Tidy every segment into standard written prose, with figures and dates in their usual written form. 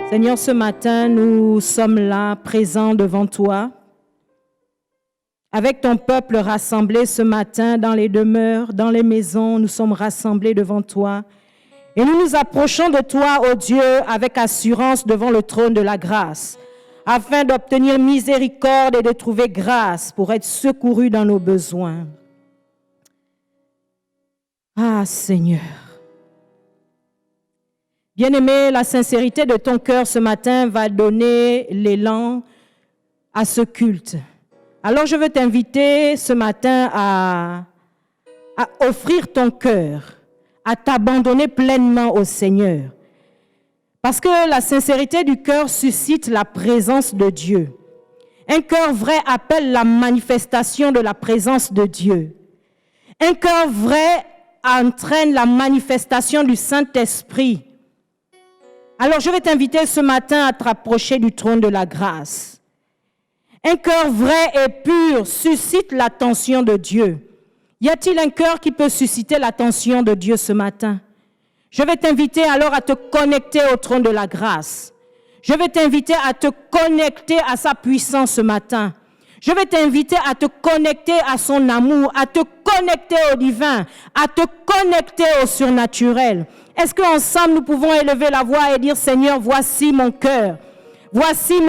Seigneur, ce matin, nous sommes là, présents devant toi, avec ton peuple rassemblé ce matin dans les demeures, dans les maisons, nous sommes rassemblés devant toi. Et nous nous approchons de toi, ô Dieu, avec assurance devant le trône de la grâce, afin d'obtenir miséricorde et de trouver grâce pour être secourus dans nos besoins. Ah, Seigneur. Bien-aimé, la sincérité de ton cœur ce matin va donner l'élan à ce culte. Alors je veux t'inviter ce matin à offrir ton cœur, à t'abandonner pleinement au Seigneur. Parce que la sincérité du cœur suscite la présence de Dieu. Un cœur vrai appelle la manifestation de la présence de Dieu. Un cœur vrai entraîne la manifestation du Saint-Esprit. Alors je vais t'inviter ce matin à te rapprocher du trône de la grâce. Un cœur vrai et pur suscite l'attention de Dieu. Y a-t-il un cœur qui peut susciter l'attention de Dieu ce matin? Je vais t'inviter alors à te connecter au trône de la grâce. Je vais t'inviter à te connecter à sa puissance ce matin. Je vais t'inviter à te connecter à son amour, à te connecter au divin, à te connecter au surnaturel. Est-ce qu'ensemble nous pouvons élever la voix et dire, Seigneur, voici mon cœur, voici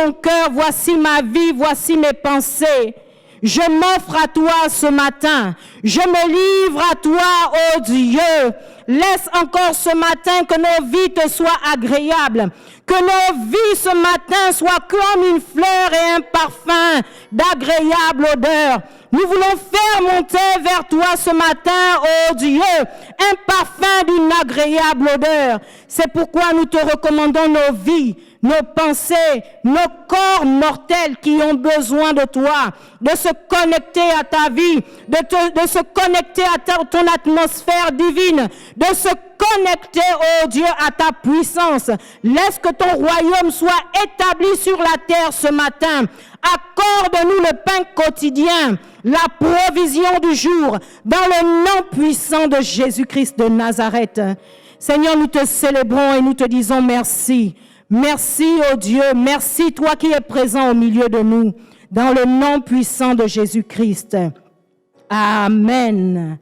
ma vie, voici mes pensées. Je m'offre à toi ce matin. Je me livre à toi, ô Dieu. Laisse encore ce matin que nos vies te soient agréables. Que nos vies ce matin soient comme une fleur et un parfum d'agréable odeur. Nous voulons faire monter vers toi ce matin, ô Dieu, un parfum d'une agréable odeur. C'est pourquoi nous te recommandons nos vies, nos pensées, nos corps mortels qui ont besoin de toi, de se connecter à ta vie, de se connecter à ton atmosphère divine, de se connecter, oh Dieu, à ta puissance. Laisse que ton royaume soit établi sur la terre ce matin. Accorde-nous le pain quotidien, la provision du jour, dans le nom puissant de Jésus-Christ de Nazareth. Seigneur, nous te célébrons et nous te disons merci. Merci, oh Dieu, merci toi qui es présent au milieu de nous, dans le nom puissant de Jésus-Christ. Amen.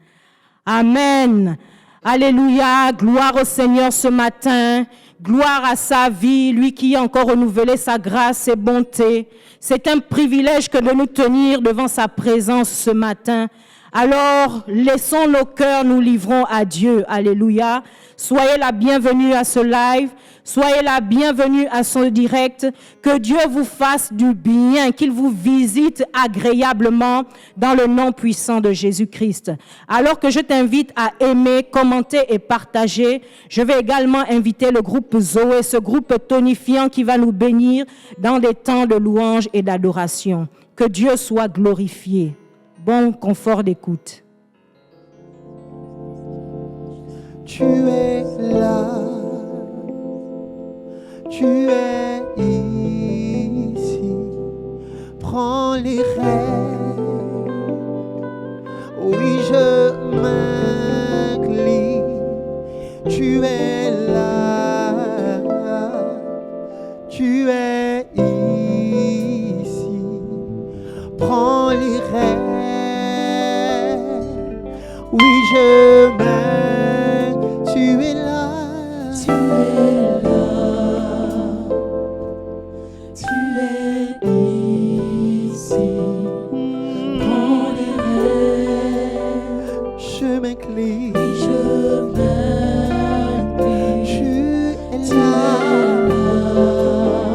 Amen. Alléluia, gloire au Seigneur ce matin, gloire à sa vie, lui qui a encore renouvelé sa grâce et bonté. C'est un privilège que de nous tenir devant sa présence ce matin. Alors, laissons nos cœurs nous livrons à Dieu. Alléluia. Soyez la bienvenue à ce live. Soyez la bienvenue à son direct. Que Dieu vous fasse du bien, qu'il vous visite agréablement dans le nom puissant de Jésus-Christ. Alors que je t'invite à aimer, commenter et partager, je vais également inviter le groupe Zoé, ce groupe tonifiant qui va nous bénir dans des temps de louange et d'adoration. Que Dieu soit glorifié. Bon confort d'écoute. Tu es là, tu es ici, prends les rênes, oui je m'incline, tu es là, tu es ici, prends les rênes. Oui, je m'aime, tu es là, tu es là, tu es ici, prends les rênes, je m'incline, tu es là,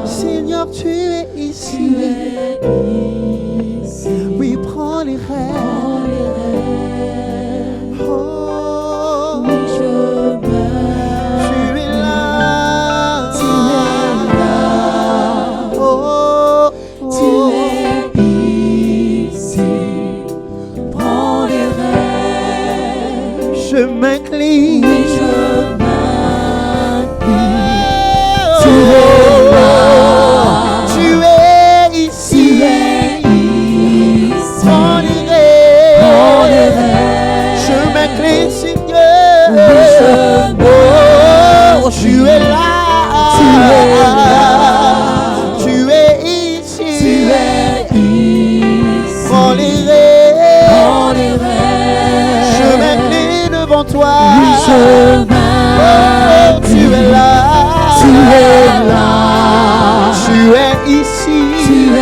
Seigneur, tu es ici, oui, prends les rênes. Je m'incline, oui, je m'incline. Tu es là, tu es ici, prends les rênes. Je m'incline, Seigneur. Oh, tu es là, tu es là. devant toi. Oui, je m'inquiète. Tu es là. Tu es là. Tu es ici. Tu es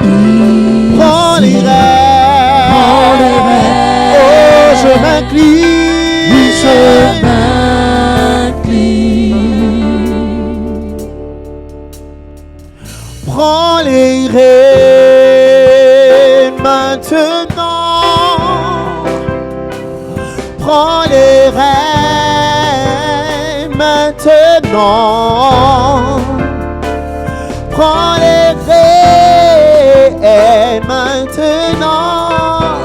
ici. Prends les rênes. Prends les rênes. Oh, je m'incline. Oui, je m'incline. Prends les rênes maintenant. Prends les rênes maintenant. Prends les rênes maintenant.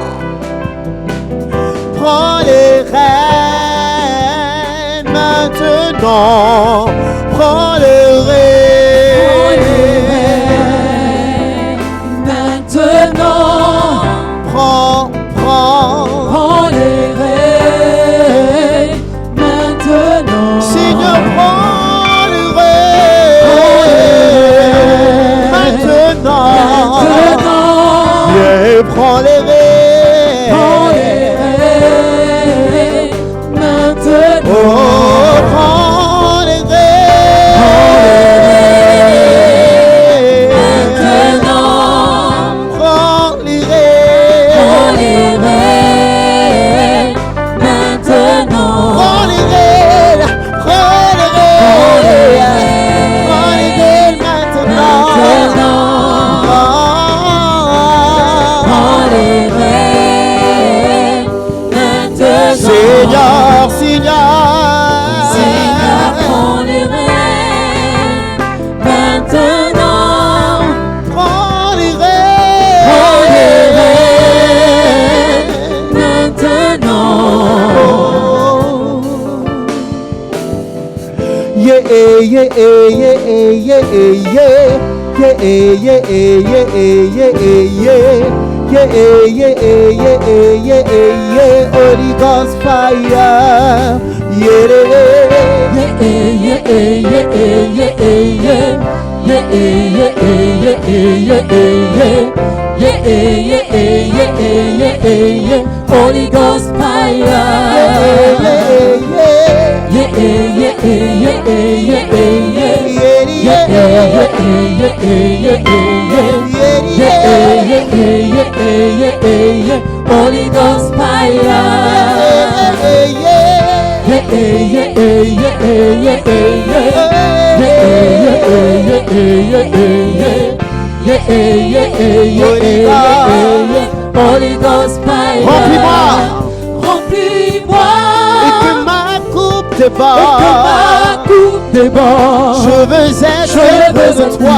Prends les rênes maintenant. Prends les rênes maintenant. prends Prends les rênes maintenant. Seigneur, prends les rênes maintenant. Yeah, prends les rênes. Prends les rênes maintenant. Oh, prends les rênes Maintenant. prends les Prends rênes les rênes maintenant. prends les rênes prends les rênes prends les rênes maintenant. Prends les rênes maintenant. Seigneur, Seigneur, Seigneur, prends les rênes maintenant. prends les Prends les rênes rênes maintenant. Yeah, yeah, yeah, yeah, yeah, yeah, yeah, yeah, yeah, Holy Ghost fire, Holy Ghost fire. Holy Ghost fire. Holy Ghost fire. Remplis-moi. Remplis-moi. Et que ma coupe Et que ma déborde. coupe déborde. Je veux être libre de toi.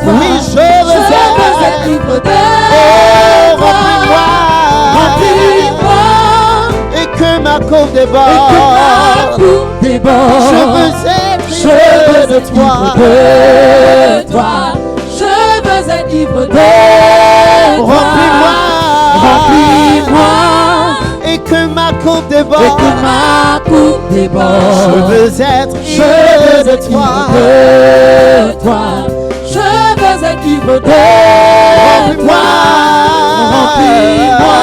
Oui, je veux être libre de Oh, toi. remplis-moi. Remplis-moi. Et que ma coupe Et que ma déborde. coupe déborde. Je veux être Je libre veux de être toi. libre de toi. Je veux être libre de toi. Remplis-moi. Remplis-moi. Et que ma coupe Et que déborde. ma coupe déborde. Je veux être Je libre veux de être toi. libre de toi. Je veux être libre de toi. Remplis-moi.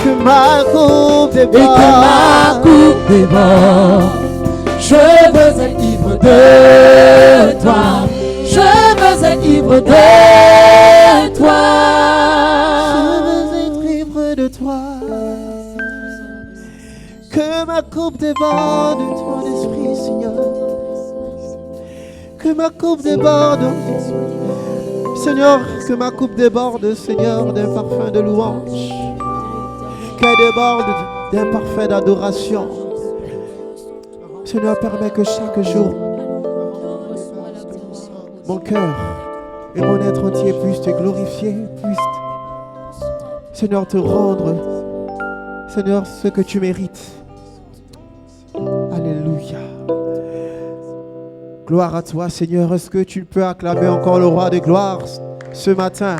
Que ma coupe Et que ma déborde. coupe déborde. Je veux être libre de toi. Je veux être libre de toi. Je veux être libre de toi. Que ma coupe déborde de ton esprit, Seigneur. Que ma coupe déborde. Seigneur, que ma coupe déborde, Seigneur, d'un parfum de louange. Qu'elle déborde d'un parfum d'adoration. Seigneur, permets que chaque jour, mon cœur et mon être entier puissent te glorifier, puissent, Seigneur, te rendre, Seigneur, ce que tu mérites. Alléluia. Gloire à toi, Seigneur. Est-ce que tu peux acclamer encore le roi de gloire ce matin?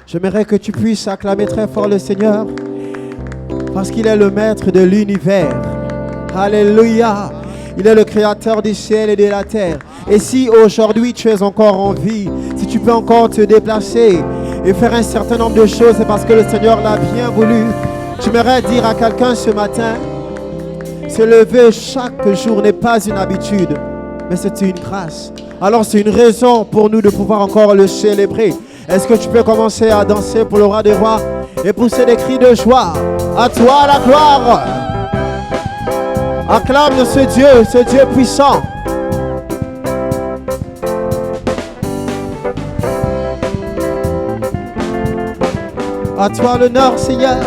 J'aimerais que tu puisses acclamer très fort le Seigneur parce qu'il est le maître de l'univers. Alléluia. Il est le créateur du ciel et de la terre. Et si aujourd'hui tu es encore en vie, si tu peux encore te déplacer et faire un certain nombre de choses, c'est parce que le Seigneur l'a bien voulu. J'aimerais dire à quelqu'un ce matin, se lever chaque jour n'est pas une habitude, mais c'est une grâce. Alors c'est une raison pour nous de pouvoir encore le célébrer. Est-ce que tu peux commencer à danser pour le roi des rois et pousser des cris de joie? À toi la gloire. Acclame ce Dieu puissant. À toi l'honneur, Seigneur.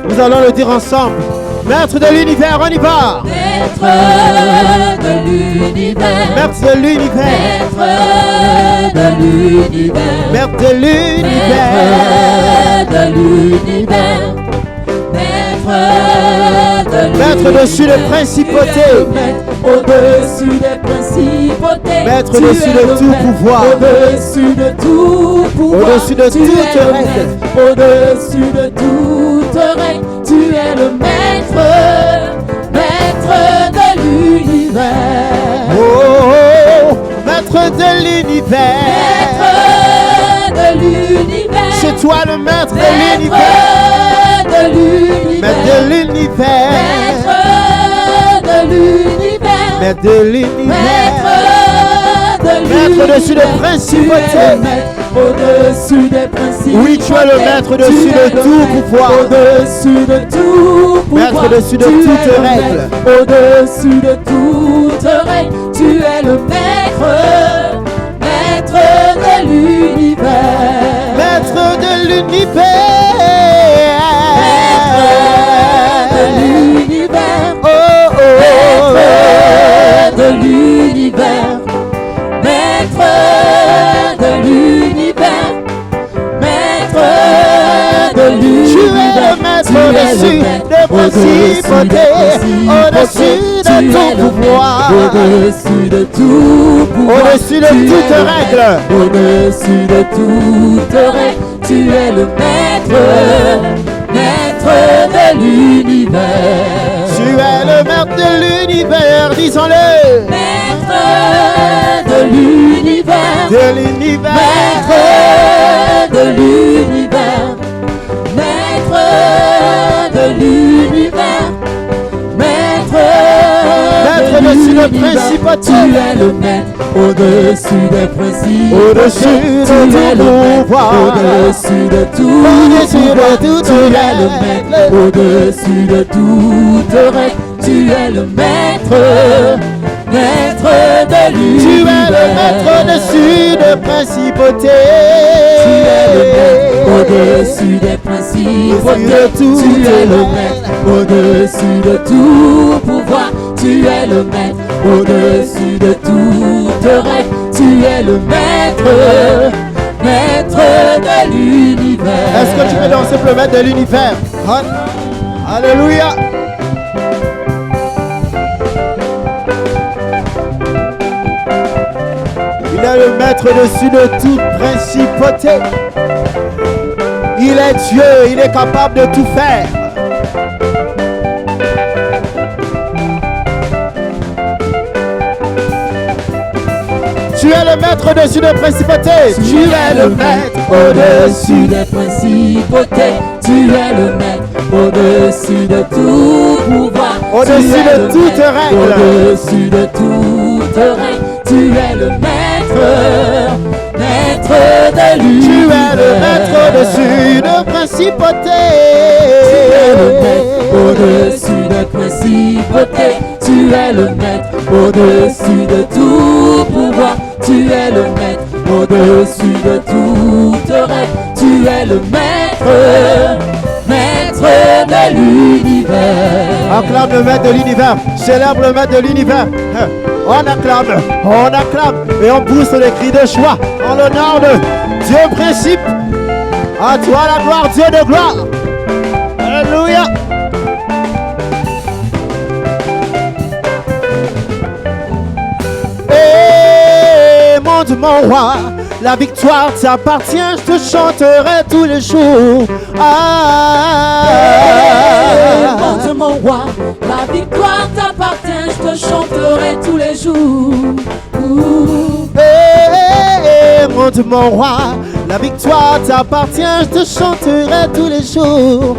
Nous allons le dire ensemble. Maître de l'univers, on y va. Maître de l'univers. Maître de l'univers. Maître de l'univers. Maître de l'univers. Maître de l'univers. Maître dessus les principautés. Au-dessus des principautés. Maître dessus de tout pouvoir. Au-dessus de tout pouvoir. Au-dessus de toute règle. Au-dessus de toute règle. Tu es le maître. Maître de l'univers. Oh, maître de l'univers. Maître de l'univers. C'est toi le maître de l'univers. De l'univers. Maître de l'univers. Maître de l'univers. Maître de l'univers. Maître dessus des principautés. Au-dessus des principautés. Oui, tu es le maître dessus de tout pouvoir. Au-dessus de tout pouvoir. Maître dessus de toute règle. Au-dessus de toute règle. Tu es le maître. Maître de l'univers. Maître de l'univers. De l'univers. Oh, oh, oh. Maître de l'univers. Maître de l'univers. Maître de l'univers. Tu es le maître au-dessus des principautés, au-dessus de tout pouvoir, au-dessus de tout pouvoir, au-dessus de toute règle, au-dessus de toute règle. Tu es le maître, maître de l'univers. Tu es le maître de l'univers, disons-le. Maître de l'univers. De l'univers. Maître de l'univers. Maître de l'univers. Maître dessus de des principautés. Tu es le maître au-dessus des principautés. Au-dessus de Tu es tout le maître pouvoir. au-dessus de tout Au-dessus de pouvoir. toute Tu es le règle. maître au-dessus de toute règle. Tu es le maître, maître de l'univers. Tu es le maître dessus des principautés. Tu es le maître au-dessus des principautés. Au-dessus de tout Tu es le règne. maître au-dessus de tout pouvoir. Tu es le maître au-dessus de toute règle. Tu es le maître, maître de l'univers. Est-ce que tu peux danser pour le maître de l'univers? Alléluia. Il est le maître dessus de toute principauté. Il est Dieu, il est capable de tout faire. Tu es le maître au-dessus des principautés. Tu es le maître au-dessus des principautés. Tu es le maître au-dessus de tout pouvoir. Au-dessus Tu es de le toute maître règle. Au-dessus de toute règle. Tu es le maître, maître de l'univers. Tu es le maître au-dessus des principautés. Tu es le maître au-dessus des principautés. Tu es le maître au-dessus de tout pouvoir. Tu es le maître au-dessus de toute règle. Tu es le maître, maître de l'univers. Acclame le maître de l'univers. Célèbre le maître de l'univers. On acclame et on pousse les cris de joie en l'honneur de Dieu principe. À toi la gloire, Dieu de gloire. Alléluia. Et monte mon roi, la victoire t'appartient, je te chanterai tous les jours. Monte mon roi, la victoire t'appartient, je te chanterai tous les jours. monte mon roi, la victoire t'appartient, je te chanterai tous les jours.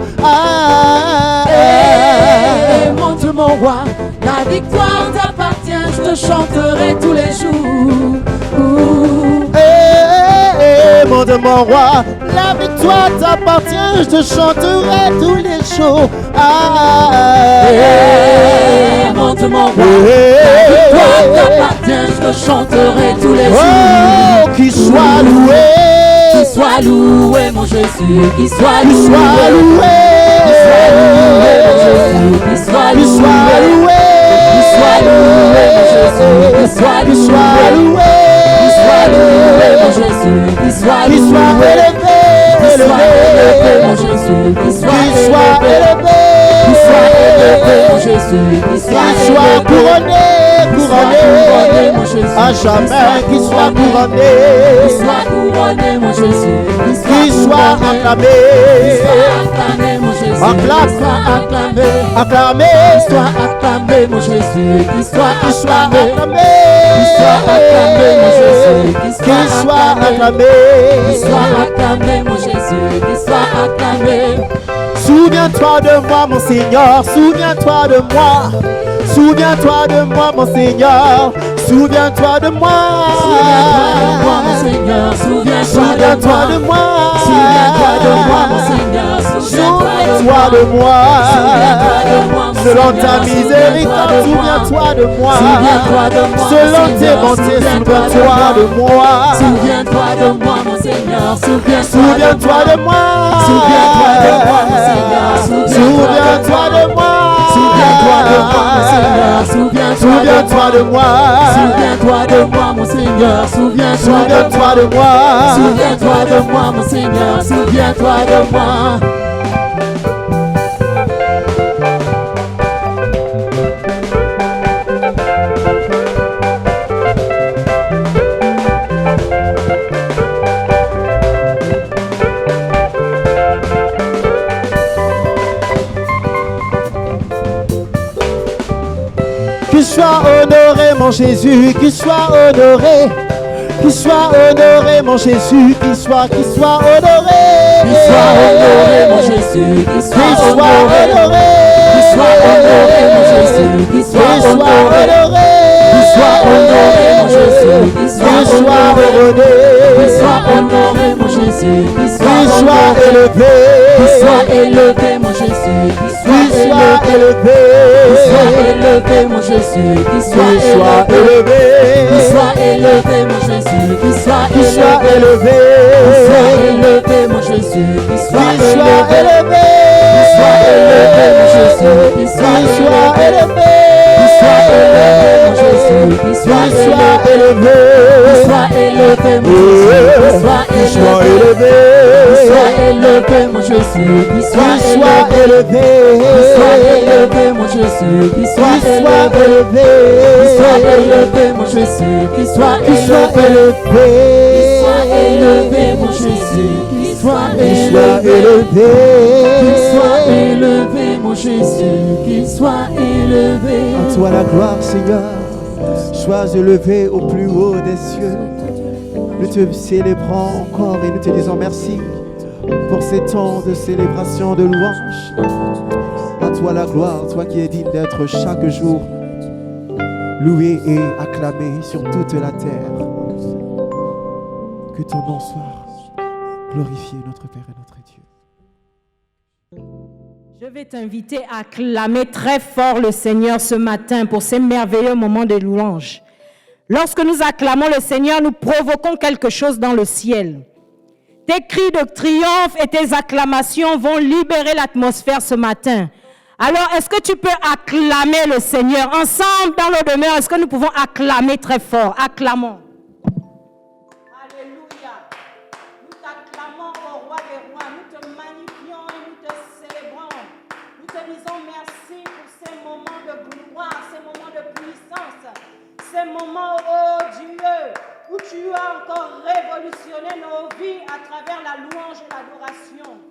Monte mon roi, la victoire t'appartient, je te chanterai tous les jours. Monte mon roi, la victoire t'appartient, je te chanterai tous les jours. Monte mon roi, la victoire t'appartient, je te chanterai tous les jours. Oh, qu'il soit loué, qu'il soit loué mon Jésus, qu'il soit qu'il loué, soit loué, mon Jésus, qu'il soit qu'il soit loué, qu'il soit loué mon Jésus, qu'il soit qu'il soit loué, qu'il soit loué mon Jésus, qu'il soit élevé, mon Jésus, qu'il soit élevé, mon Jésus, qu'il soit couronné, mon Jésus, à jamais, qu'il soit couronné, mon Jésus, qu'il soit acclamé, mon Jésus, acclamé, acclamé, soit acclamé mon Jésus, qu'il soit acclamé, mon Jésus, qu'il soit acclamé, mon Jésus, qu'il soit acclamé. Souviens-toi de moi, mon Seigneur, souviens-toi de moi. Souviens-toi de moi, mon Seigneur. Souviens-toi de moi. Mon Seigneur, souviens-toi de moi. Souviens-toi de moi, mon Seigneur. Souviens-toi de moi. Selon ta miséricorde, souviens-toi de moi. Selon tes bontés, souviens-toi de moi. Souviens-toi de moi, mon Seigneur. Souviens-toi de moi. Souviens-toi de moi, mon Seigneur. Souviens-toi de moi. Souviens-toi de moi, mon Seigneur. Souviens-toi de moi. Souviens-toi de moi, mon Seigneur. Souviens-toi de moi. Souviens-toi de moi, mon Seigneur. Souviens-toi de moi. Qu'il soit honoré mon Jésus, qu'il soit honoré, qu'il soit honoré mon Jésus, qu'il soit honoré, qu'il soit honoré mon Jésus, qu'il soit honoré, qu'il soit honoré mon Jésus, qu'il soit honoré, qu'il soit honoré mon Jésus, qu'il soit honoré, qu'il soit honoré mon Jésus, qu'il soit élevé, qu'il soit élevé mon Jésus, qu'il soit élevé, mon Jésus, qu'il soit élevé, mon Jésus, qu'il soit élevé, mon Jésus, qu'il soit élevé, mon Jésus, qu'il soit élevé, mon Jésus, qu'il soit élevé, mon Jésus, qu'il soit élevé, mon Jésus, qu'il soit élevé, mon Jésus, qu'il soit élevé, mon Jésus, qu'il soit élevé, mon Jésus, qu'il soit élevé, mon Jésus, qu'il soit élevé. À toi la gloire, Seigneur. Sois élevé au plus haut des cieux. Nous te célébrons encore et nous te disons merci pour ces temps de célébration, de louange. À toi la gloire, toi qui es digne d'être chaque jour loué et acclamé sur toute la terre. Que ton nom soit glorifié, notre Père et notre Dieu. Je vais t'inviter à acclamer très fort le Seigneur ce matin pour ces merveilleux moments de louange. Lorsque nous acclamons le Seigneur, nous provoquons quelque chose dans le ciel. Tes cris de triomphe et tes acclamations vont libérer l'atmosphère ce matin. Alors, est-ce que tu peux acclamer le Seigneur? Ensemble, dans nos demeures, est-ce que nous pouvons acclamer très fort? Acclamons. Alléluia. Nous t'acclamons au roi des rois. Nous te magnifions et nous te célébrons. Nous te disons merci pour ces moments de gloire, ces moments de puissance, ces moments, oh Dieu, où tu as encore révolutionné nos vies à travers la louange et l'adoration.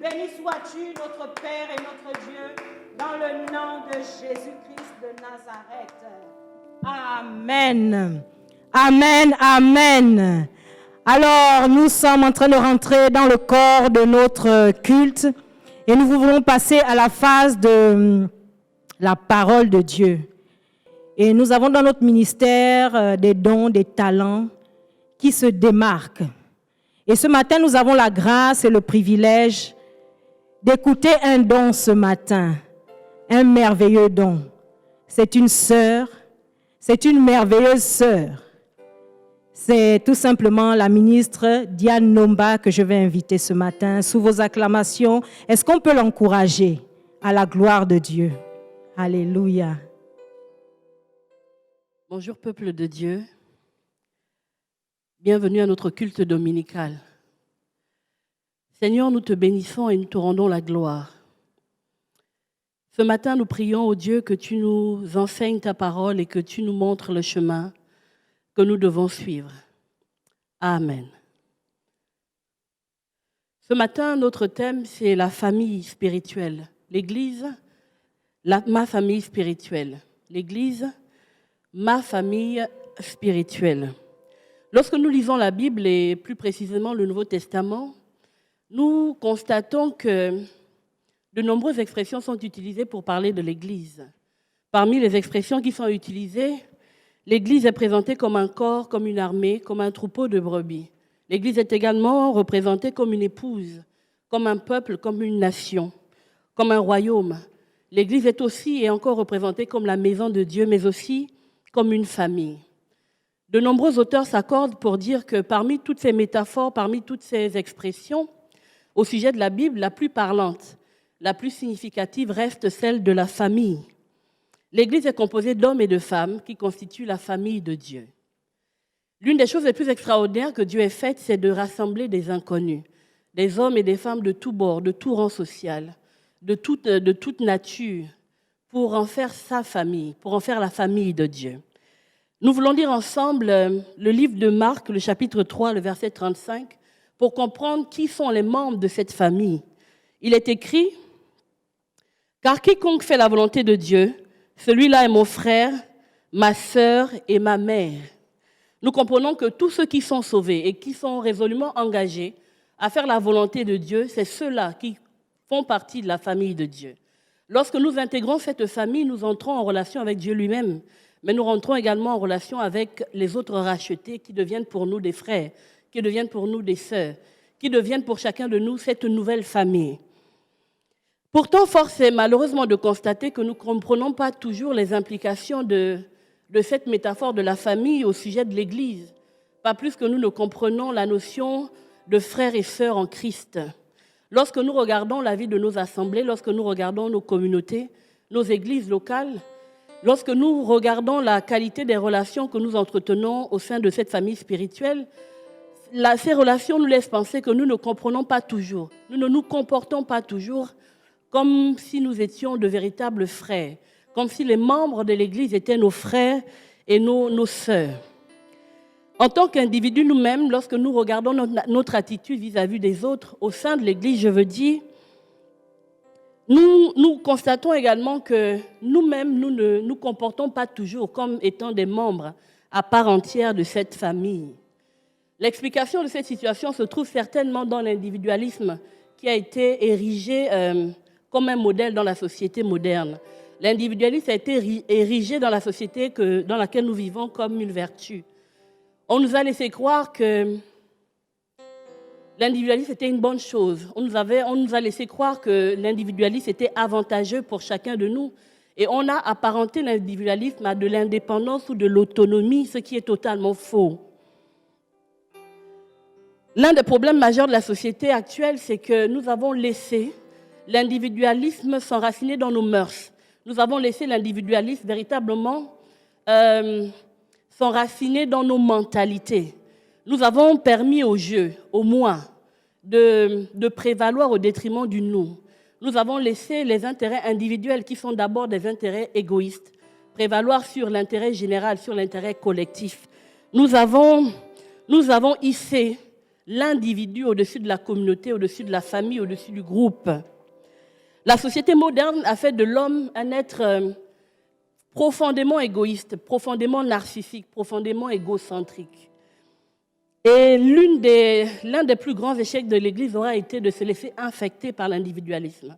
Béni sois-tu, notre Père et notre Dieu, dans le nom de Jésus-Christ de Nazareth. Amen. Amen, amen. Alors, nous sommes en train de rentrer dans le corps de notre culte et nous voulons passer à la phase de la parole de Dieu. Et nous avons dans notre ministère des dons, des talents qui se démarquent. Et ce matin, nous avons la grâce et le privilège d'écouter un don ce matin, un merveilleux don. C'est une sœur, c'est une merveilleuse sœur. C'est tout simplement la ministre Diane Nomba que je vais inviter ce matin. Sous vos acclamations, est-ce qu'on peut l'encourager à la gloire de Dieu? Alléluia. Bonjour peuple de Dieu. Bienvenue à notre culte dominical. Seigneur, nous te bénissons et nous te rendons la gloire. Ce matin, nous prions au Dieu que tu nous enseignes ta parole et que tu nous montres le chemin que nous devons suivre. Amen. Ce matin, notre thème, c'est la famille spirituelle. L'Église, ma famille spirituelle. L'Église, ma famille spirituelle. Lorsque nous lisons la Bible et plus précisément le Nouveau Testament, nous constatons que de nombreuses expressions sont utilisées pour parler de l'Église. Parmi les expressions qui sont utilisées, l'Église est présentée comme un corps, comme une armée, comme un troupeau de brebis. L'Église est également représentée comme une épouse, comme un peuple, comme une nation, comme un royaume. L'Église est aussi et encore représentée comme la maison de Dieu, mais aussi comme une famille. De nombreux auteurs s'accordent pour dire que parmi toutes ces métaphores, parmi toutes ces expressions, au sujet de la Bible, la plus parlante, la plus significative reste celle de la famille. L'Église est composée d'hommes et de femmes qui constituent la famille de Dieu. L'une des choses les plus extraordinaires que Dieu ait faites, c'est de rassembler des inconnus, des hommes et des femmes de tous bords, de tout rang social, de toute nature, pour en faire sa famille, pour en faire la famille de Dieu. Nous voulons lire ensemble le livre de Marc, le chapitre 3, le verset 35, pour comprendre qui sont les membres de cette famille. Il est écrit « Car quiconque fait la volonté de Dieu, celui-là est mon frère, ma sœur et ma mère. » Nous comprenons que tous ceux qui sont sauvés et qui sont résolument engagés à faire la volonté de Dieu, c'est ceux-là qui font partie de la famille de Dieu. Lorsque nous intégrons cette famille, nous entrons en relation avec Dieu lui-même, mais nous rentrons également en relation avec les autres rachetés qui deviennent pour nous des frères, qui deviennent pour nous des sœurs, qui deviennent pour chacun de nous cette nouvelle famille. Pourtant, force est malheureusement de constater que nous ne comprenons pas toujours les implications de cette métaphore de la famille au sujet de l'Église, pas plus que nous ne comprenons la notion de frères et sœurs en Christ. Lorsque nous regardons la vie de nos assemblées, lorsque nous regardons nos communautés, nos églises locales, lorsque nous regardons la qualité des relations que nous entretenons au sein de cette famille spirituelle, ces relations nous laissent penser que nous ne comprenons pas toujours, nous ne nous comportons pas toujours comme si nous étions de véritables frères, comme si les membres de l'Église étaient nos frères et nos sœurs. En tant qu'individus nous-mêmes, lorsque nous regardons notre attitude vis-à-vis des autres, au sein de l'Église, je veux dire, nous constatons également que nous-mêmes, nous ne nous comportons pas toujours comme étant des membres à part entière de cette famille. L'explication de cette situation se trouve certainement dans l'individualisme qui a été érigé comme un modèle dans la société moderne. L'individualisme a été érigé dans la société dans laquelle nous vivons comme une vertu. On nous a laissé croire que l'individualisme était une bonne chose. On nous a laissé croire que l'individualisme était avantageux pour chacun de nous. Et on a apparenté l'individualisme à de l'indépendance ou de l'autonomie, ce qui est totalement faux. L'un des problèmes majeurs de la société actuelle, c'est que nous avons laissé l'individualisme s'enraciner dans nos mœurs. Nous avons laissé l'individualisme véritablement s'enraciner dans nos mentalités. Nous avons permis au jeu, au moi, de prévaloir au détriment du nous. Nous avons laissé les intérêts individuels, qui sont d'abord des intérêts égoïstes, prévaloir sur l'intérêt général, sur l'intérêt collectif. Nous avons hissé l'individu au-dessus de la communauté, au-dessus de la famille, au-dessus du groupe. La société moderne a fait de l'homme un être profondément égoïste, profondément narcissique, profondément égocentrique. Et l'un des plus grands échecs de l'Église aura été de se laisser infecter par l'individualisme.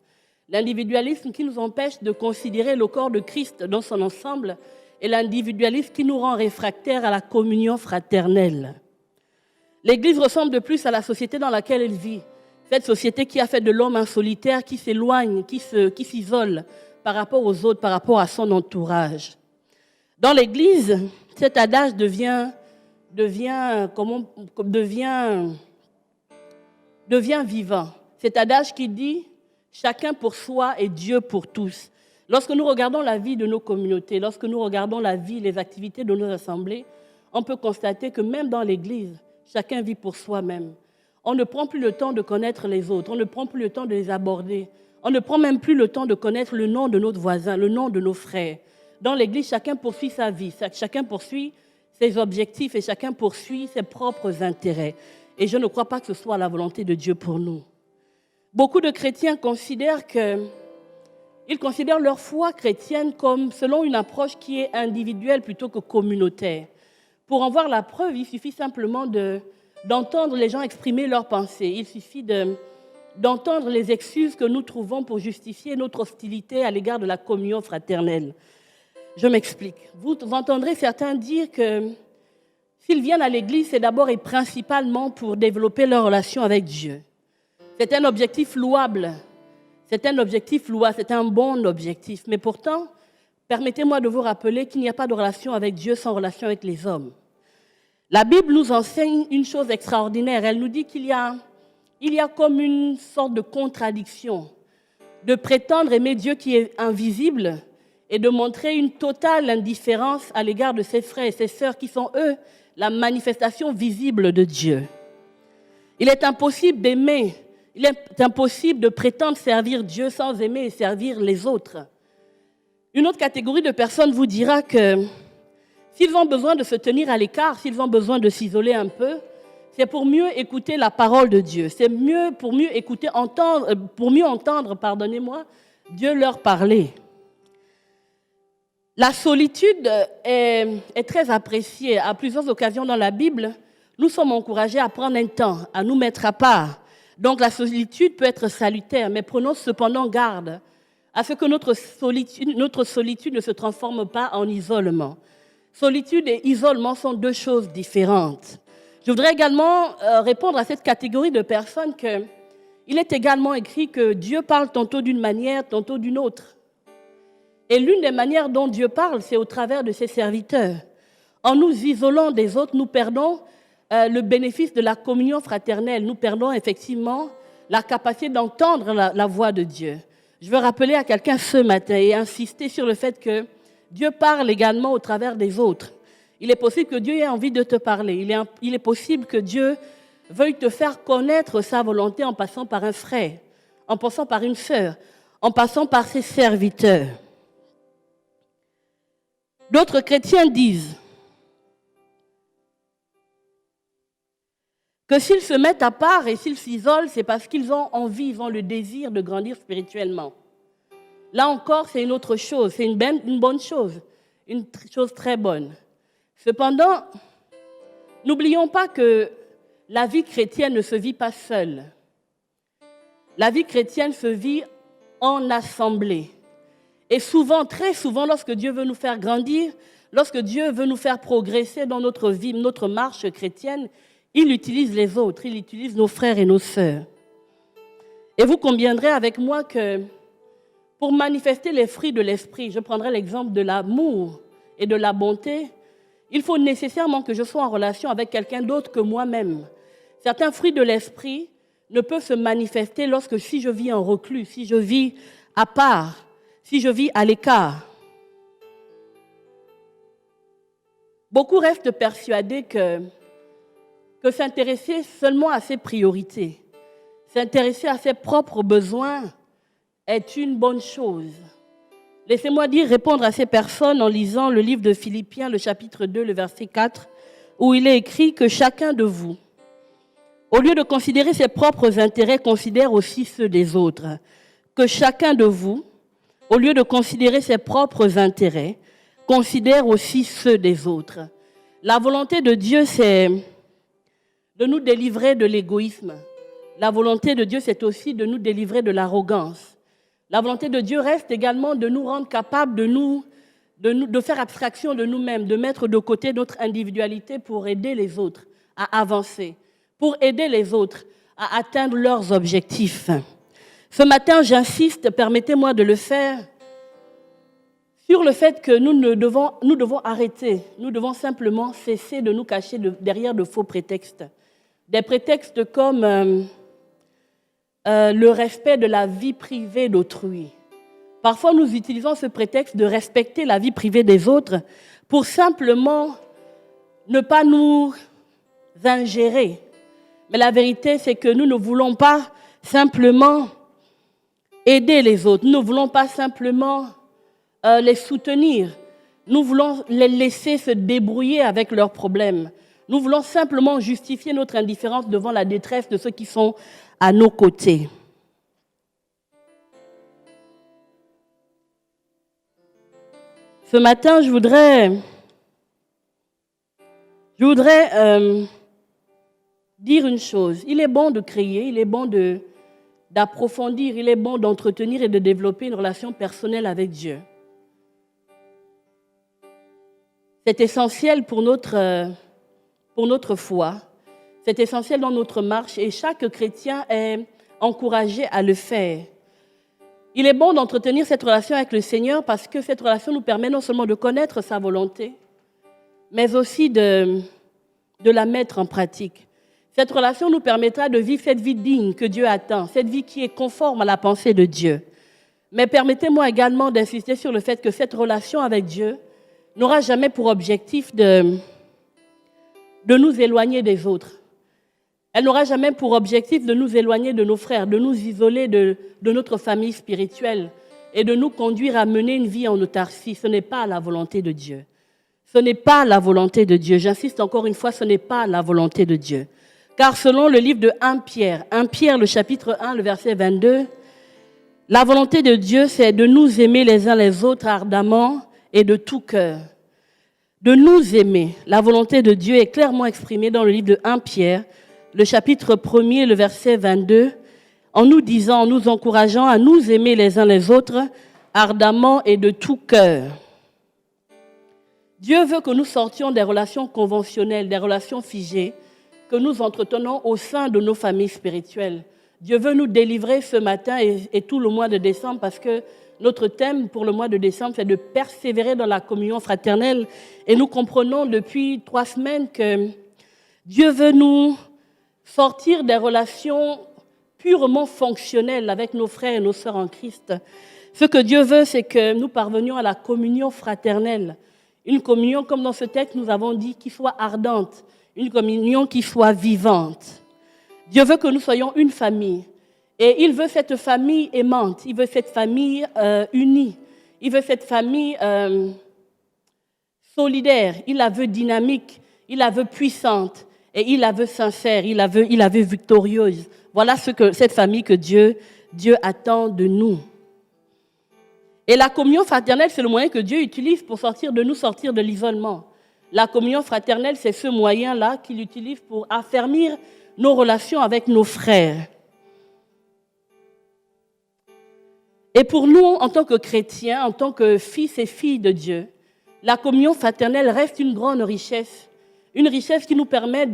L'individualisme qui nous empêche de considérer le corps de Christ dans son ensemble et l'individualisme qui nous rend réfractaires à la communion fraternelle. L'Église ressemble de plus à la société dans laquelle elle vit. Cette société qui a fait de l'homme un solitaire, qui s'éloigne, qui s'isole par rapport aux autres, par rapport à son entourage. Dans l'Église, cet adage devient vivant. Cet adage qui dit « chacun pour soi et Dieu pour tous ». Lorsque nous regardons la vie de nos communautés, lorsque nous regardons la vie, les activités de nos assemblées, on peut constater que même dans l'Église, chacun vit pour soi-même. On ne prend plus le temps de connaître les autres, on ne prend plus le temps de les aborder, on ne prend même plus le temps de connaître le nom de notre voisin, le nom de nos frères. Dans l'Église, chacun poursuit sa vie, chacun poursuit ses objectifs et chacun poursuit ses propres intérêts. Et je ne crois pas que ce soit la volonté de Dieu pour nous. Beaucoup de chrétiens considèrent leur foi chrétienne comme selon une approche qui est individuelle plutôt que communautaire. Pour en voir la preuve, il suffit simplement d'entendre les gens exprimer leurs pensées. Il suffit d'entendre les excuses que nous trouvons pour justifier notre hostilité à l'égard de la communion fraternelle. Je m'explique. Vous entendrez certains dire que s'ils viennent à l'Église, c'est d'abord et principalement pour développer leur relation avec Dieu. C'est un objectif louable. C'est un bon objectif. Mais pourtant, permettez-moi de vous rappeler qu'il n'y a pas de relation avec Dieu sans relation avec les hommes. La Bible nous enseigne une chose extraordinaire. Elle nous dit qu'il y a comme une sorte de contradiction de prétendre aimer Dieu qui est invisible et de montrer une totale indifférence à l'égard de ses frères et ses sœurs qui sont, eux, la manifestation visible de Dieu. Il est impossible d'aimer, il est impossible de prétendre servir Dieu sans aimer et servir les autres. Une autre catégorie de personnes vous dira que s'ils ont besoin de se tenir à l'écart, s'ils ont besoin de s'isoler un peu, c'est pour mieux écouter la parole de Dieu. C'est pour mieux entendre, Dieu leur parler. La solitude est très appréciée. À plusieurs occasions dans la Bible, nous sommes encouragés à prendre un temps, à nous mettre à part. Donc la solitude peut être salutaire, mais prenons cependant garde à ce que notre solitude ne se transforme pas en isolement. Solitude et isolement sont deux choses différentes. Je voudrais également répondre à cette catégorie de personnes qu'il est également écrit que Dieu parle tantôt d'une manière, tantôt d'une autre. Et l'une des manières dont Dieu parle, c'est au travers de ses serviteurs. En nous isolant des autres, nous perdons le bénéfice de la communion fraternelle. Nous perdons effectivement la capacité d'entendre la voix de Dieu. Je veux rappeler à quelqu'un ce matin et insister sur le fait que Dieu parle également au travers des autres. Il est possible que Dieu ait envie de te parler. Il est possible que Dieu veuille te faire connaître sa volonté en passant par un frère, en passant par une sœur, en passant par ses serviteurs. D'autres chrétiens disent que s'ils se mettent à part et s'ils s'isolent, c'est parce qu'ils ont envie, ils ont le désir de grandir spirituellement. Là encore, c'est une autre chose, c'est une bonne chose, une chose très bonne. Cependant, n'oublions pas que la vie chrétienne ne se vit pas seule. La vie chrétienne se vit en assemblée. Et souvent, très souvent, lorsque Dieu veut nous faire grandir, lorsque Dieu veut nous faire progresser dans notre vie, notre marche chrétienne, il utilise les autres, il utilise nos frères et nos sœurs. Et vous conviendrez avec moi que pour manifester les fruits de l'esprit, je prendrai l'exemple de l'amour et de la bonté, il faut nécessairement que je sois en relation avec quelqu'un d'autre que moi-même. Certains fruits de l'esprit ne peuvent se manifester si je vis en reclus, si je vis à part, si je vis à l'écart. Beaucoup restent persuadés que s'intéresser seulement à ses priorités, s'intéresser à ses propres besoins est une bonne chose. Laissez-moi répondre à ces personnes en lisant le livre de Philippiens, le chapitre 2, le verset 4, où il est écrit que chacun de vous, au lieu de considérer ses propres intérêts, considère aussi ceux des autres. Que chacun de vous, au lieu de considérer ses propres intérêts, considère aussi ceux des autres. La volonté de Dieu, c'est de nous délivrer de l'égoïsme. La volonté de Dieu, c'est aussi de nous délivrer de l'arrogance. La volonté de Dieu reste également de nous rendre capables de faire abstraction de nous-mêmes, de mettre de côté notre individualité pour aider les autres à avancer, pour aider les autres à atteindre leurs objectifs. Ce matin, j'insiste, permettez-moi de le faire, sur le fait que nous devons arrêter, nous devons simplement cesser de nous cacher derrière de faux prétextes. Des prétextes comme le respect de la vie privée d'autrui. Parfois, nous utilisons ce prétexte de respecter la vie privée des autres pour simplement ne pas nous ingérer. Mais la vérité, c'est que nous ne voulons pas simplement aider les autres. Nous ne voulons pas simplement les soutenir. Nous voulons les laisser se débrouiller avec leurs problèmes. Nous voulons simplement justifier notre indifférence devant la détresse de ceux qui sont à nos côtés. Ce matin, je voudrais dire une chose. Il est bon de crier, il est bon d'approfondir, il est bon d'entretenir et de développer une relation personnelle avec Dieu. C'est essentiel pour notre foi. C'est essentiel dans notre marche et chaque chrétien est encouragé à le faire. Il est bon d'entretenir cette relation avec le Seigneur parce que cette relation nous permet non seulement de connaître sa volonté, mais aussi de la mettre en pratique. Cette relation nous permettra de vivre cette vie digne que Dieu attend, cette vie qui est conforme à la pensée de Dieu. Mais permettez-moi également d'insister sur le fait que cette relation avec Dieu n'aura jamais pour objectif de nous éloigner des autres. Elle n'aura jamais pour objectif de nous éloigner de nos frères, de nous isoler de notre famille spirituelle et de nous conduire à mener une vie en autarcie. Ce n'est pas la volonté de Dieu. Ce n'est pas la volonté de Dieu. J'insiste encore une fois, ce n'est pas la volonté de Dieu. Car selon le livre de 1 Pierre, le chapitre 1, le verset 22, la volonté de Dieu, c'est de nous aimer les uns les autres ardemment et de tout cœur. De nous aimer. La volonté de Dieu est clairement exprimée dans le livre de 1 Pierre, le chapitre 1er, le verset 22, en nous disant, en nous encourageant à nous aimer les uns les autres ardemment et de tout cœur. Dieu veut que nous sortions des relations conventionnelles, des relations figées que nous entretenons au sein de nos familles spirituelles. Dieu veut nous délivrer ce matin et tout le mois de décembre parce que notre thème pour le mois de décembre, c'est de persévérer dans la communion fraternelle. Et nous comprenons depuis 3 semaines que Dieu veut nous sortir des relations purement fonctionnelles avec nos frères et nos sœurs en Christ. Ce que Dieu veut, c'est que nous parvenions à la communion fraternelle. Une communion, comme dans ce texte, nous avons dit, qui soit ardente. Une communion qui soit vivante. Dieu veut que nous soyons une famille. Et il veut cette famille aimante. Il veut cette famille unie. Il veut cette famille solidaire. Il la veut dynamique. Il la veut puissante. Et il la veut sincère. Il la veut victorieuse. Voilà cette famille que Dieu attend de nous. Et la communion fraternelle, c'est le moyen que Dieu utilise pour sortir de l'isolement. La communion fraternelle, c'est ce moyen-là qu'il utilise pour affermir nos relations avec nos frères. Et pour nous, en tant que chrétiens, en tant que fils et filles de Dieu, la communion fraternelle reste une grande richesse. Une richesse qui nous permet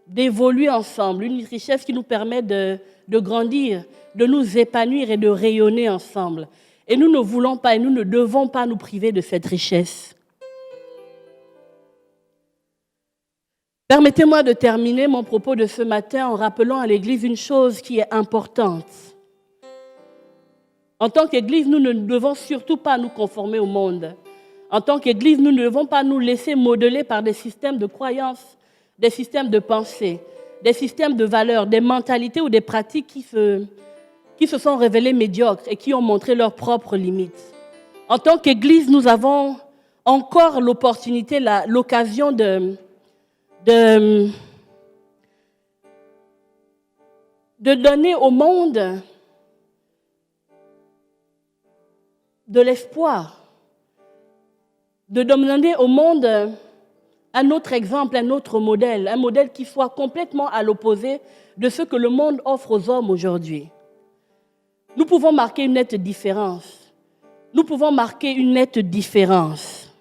d'évoluer ensemble, une richesse qui nous permet de grandir, de nous épanouir et de rayonner ensemble. Et nous ne voulons pas et nous ne devons pas nous priver de cette richesse. Permettez-moi de terminer mon propos de ce matin en rappelant à l'Église une chose qui est importante. En tant qu'Église, nous ne devons surtout pas nous conformer au monde. En tant qu'Église, nous ne devons pas nous laisser modeler par des systèmes de croyances, des systèmes de pensée, des systèmes de valeurs, des mentalités ou des pratiques qui se sont révélées médiocres et qui ont montré leurs propres limites. En tant qu'Église, nous avons encore l'opportunité, l'occasion de donner au monde de l'espoir, de demander au monde un autre exemple, un autre modèle, un modèle qui soit complètement à l'opposé de ce que le monde offre aux hommes aujourd'hui. Nous pouvons marquer une nette différence. Nous pouvons marquer une nette différence.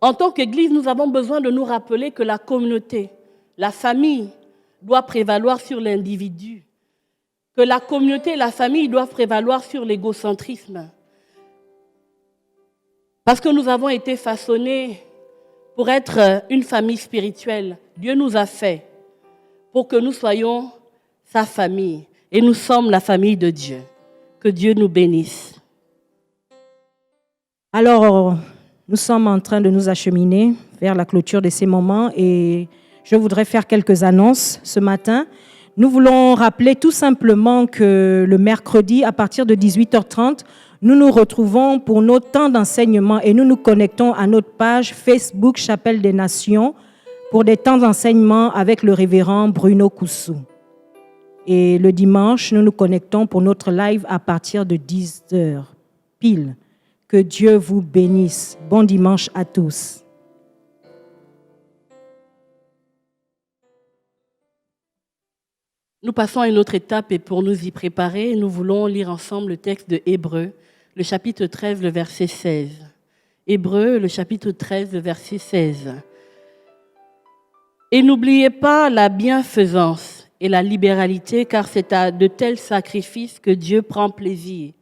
En tant qu'Église, nous avons besoin de nous rappeler que la communauté, la famille, doit prévaloir sur l'individu. Que la communauté et la famille doivent prévaloir sur l'égocentrisme. Parce que nous avons été façonnés pour être une famille spirituelle. Dieu nous a fait pour que nous soyons sa famille. Et nous sommes la famille de Dieu. Que Dieu nous bénisse. Alors, nous sommes en train de nous acheminer vers la clôture de ces moments et je voudrais faire quelques annonces ce matin. Nous voulons rappeler tout simplement que le mercredi, à partir de 18h30, nous nous retrouvons pour nos temps d'enseignement et nous nous connectons à notre page Facebook Chapelle des Nations pour des temps d'enseignement avec le révérend Bruno Koussou. Et le dimanche, nous nous connectons pour notre live à partir de 10h pile. Que Dieu vous bénisse. Bon dimanche à tous. Nous passons à une autre étape et pour nous y préparer, nous voulons lire ensemble le texte de Hébreux, le chapitre 13, le verset 16. Hébreux, le chapitre 13, le verset 16. Et n'oubliez pas la bienfaisance et la libéralité, car c'est à de tels sacrifices que Dieu prend plaisir.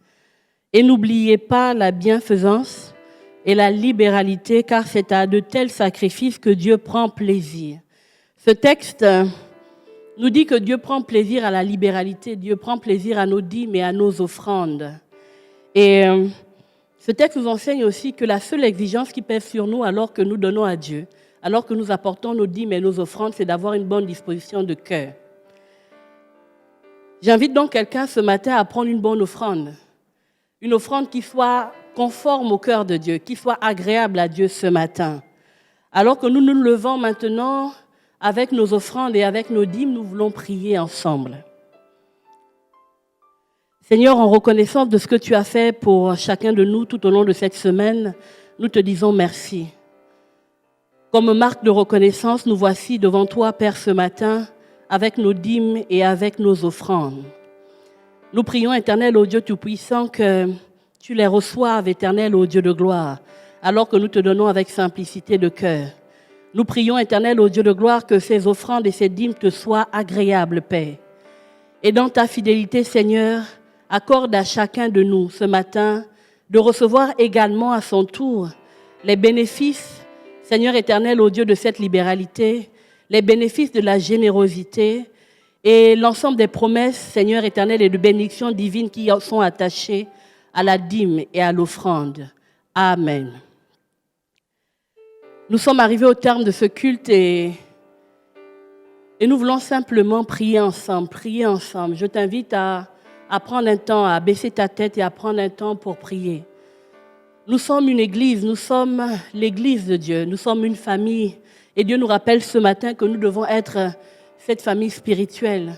Et n'oubliez pas la bienfaisance et la libéralité, car c'est à de tels sacrifices que Dieu prend plaisir. Ce texte nous dit que Dieu prend plaisir à la libéralité, Dieu prend plaisir à nos dîmes et à nos offrandes. Et ce texte nous enseigne aussi que la seule exigence qui pèse sur nous alors que nous donnons à Dieu, alors que nous apportons nos dîmes et nos offrandes, c'est d'avoir une bonne disposition de cœur. J'invite donc quelqu'un ce matin à prendre une bonne offrande. Une offrande qui soit conforme au cœur de Dieu, qui soit agréable à Dieu ce matin. Alors que nous nous levons maintenant avec nos offrandes et avec nos dîmes, nous voulons prier ensemble. Seigneur, en reconnaissance de ce que tu as fait pour chacun de nous tout au long de cette semaine, nous te disons merci. Comme marque de reconnaissance, nous voici devant toi, Père, ce matin, avec nos dîmes et avec nos offrandes. Nous prions, Éternel, ô Dieu Tout-Puissant, que tu les reçoives, Éternel, ô Dieu de gloire, alors que nous te donnons avec simplicité de cœur. Nous prions, Éternel, ô Dieu de gloire, que ces offrandes et ces dîmes te soient agréables, Père. Et dans ta fidélité, Seigneur, accorde à chacun de nous ce matin de recevoir également à son tour les bénéfices, Seigneur éternel, ô Dieu de cette libéralité, les bénéfices de la générosité et l'ensemble des promesses, Seigneur éternel, et de bénédictions divines qui sont attachées à la dîme et à l'offrande. Amen. Nous sommes arrivés au terme de ce culte et nous voulons simplement prier ensemble, Je t'invite à prendre un temps, à baisser ta tête et à prendre un temps pour prier. Nous sommes une église, nous sommes l'église de Dieu, nous sommes une famille. Et Dieu nous rappelle ce matin que nous devons être cette famille spirituelle.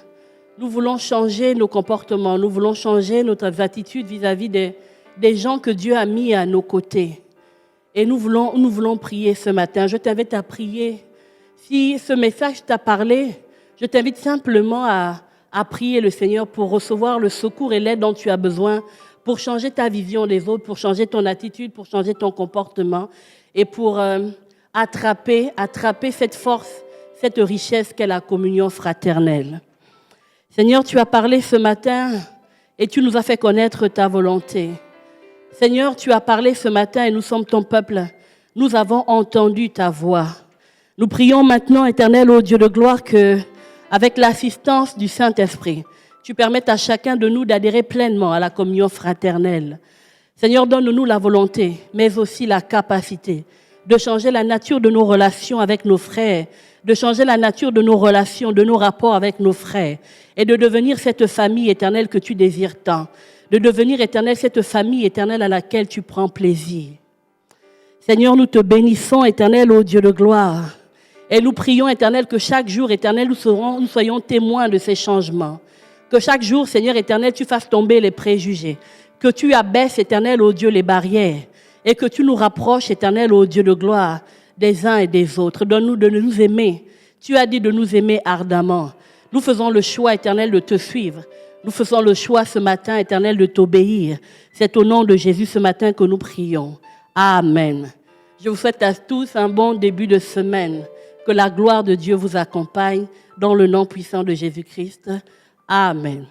Nous voulons changer nos comportements, nous voulons changer notre attitude vis-à-vis des gens que Dieu a mis à nos côtés. Et nous voulons prier ce matin. Je t'invite à prier. Si ce message t'a parlé, je t'invite simplement à prier le Seigneur pour recevoir le secours et l'aide dont tu as besoin, pour changer ta vision des autres, pour changer ton attitude, pour changer ton comportement et pour attraper cette force, cette richesse qu'est la communion fraternelle. Seigneur, tu as parlé ce matin et tu nous as fait connaître ta volonté. Seigneur, tu as parlé ce matin et nous sommes ton peuple. Nous avons entendu ta voix. Nous prions maintenant, Éternel, ô Dieu de gloire, que avec l'assistance du Saint-Esprit, tu permettes à chacun de nous d'adhérer pleinement à la communion fraternelle. Seigneur, donne-nous la volonté, mais aussi la capacité de changer la nature de nos relations avec nos frères, de changer la nature de nos relations, de nos rapports avec nos frères, et de devenir cette famille éternelle que tu désires tant, de devenir, Éternel, cette famille éternelle à laquelle tu prends plaisir. Seigneur, nous te bénissons, Éternel, ô Dieu de gloire, et nous prions, Éternel, que chaque jour, Éternel, nous soyons témoins de ces changements. Que chaque jour, Seigneur éternel, tu fasses tomber les préjugés. Que tu abaisses, Éternel, ô Dieu, les barrières. Et que tu nous rapproches, Éternel, ô Dieu de gloire, des uns et des autres. Donne-nous de nous aimer. Tu as dit de nous aimer ardemment. Nous faisons le choix, Éternel, de te suivre. Nous faisons le choix ce matin, Éternel, de t'obéir. C'est au nom de Jésus ce matin que nous prions. Amen. Je vous souhaite à tous un bon début de semaine. Que la gloire de Dieu vous accompagne dans le nom puissant de Jésus-Christ. Amen.